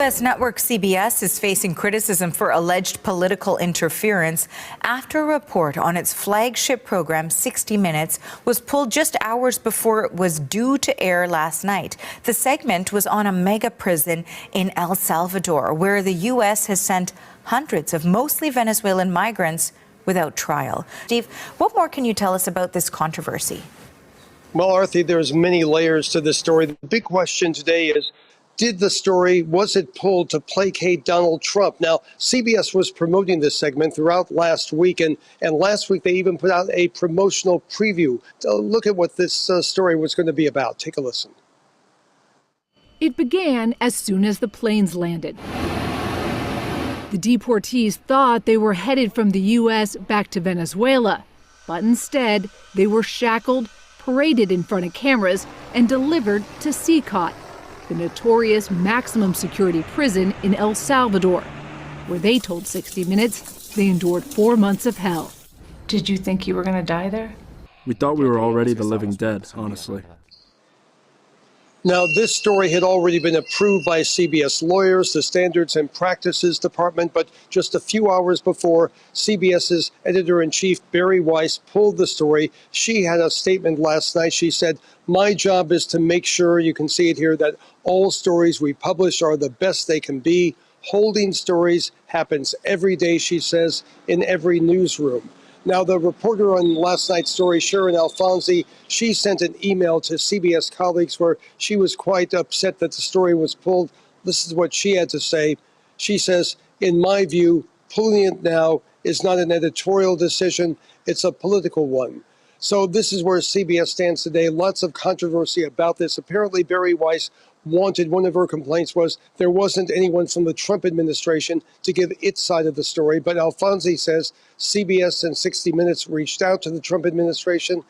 U.S. network CBS is facing criticism for alleged political interference after a report on its flagship program, 60 Minutes, was pulled just hours before it was due to air last night. The segment was on a mega prison in El Salvador, where the U.S. has sent hundreds of mostly Venezuelan migrants without trial. Steve, what more can you tell us about this controversy? Well, Arthi, there's many layers to this story. The big question today is, was it pulled to placate Donald Trump? Now, CBS was promoting this segment throughout last week, and last week they even put out a promotional preview to look at what this story was going to be about. Take a listen. It began as soon as the planes landed. The deportees thought they were headed from the U.S. back to Venezuela, but instead they were shackled, paraded in front of cameras, and delivered to CECOT, the notorious maximum security prison in El Salvador, where they told 60 Minutes they endured 4 months of hell. Did you think you were going to die there? We thought we were already the living dead, honestly. Now, this story had already been approved by CBS lawyers, the Standards and Practices Department, but just a few hours before, CBS's editor-in-chief, Barry Weiss, pulled the story. She had a statement last night. She said, "My job is to make sure," you can see it here, "that all stories we publish are the best they can be. Holding stories happens every day," she says, "in every newsroom." Now, the reporter on last night's story, Sharon Alfonsi, she sent an email to CBS colleagues where she was quite upset that the story was pulled. This is what she had to say. She says, "In my view, pulling it now is not an editorial decision, it's a political one." So this is where CBS stands today. Lots of controversy about this. Apparently, Barry Weiss wanted, one of her complaints was there wasn't anyone from the Trump administration to give its side of the story. But Alfonsi says CBS and 60 Minutes reached out to the Trump administration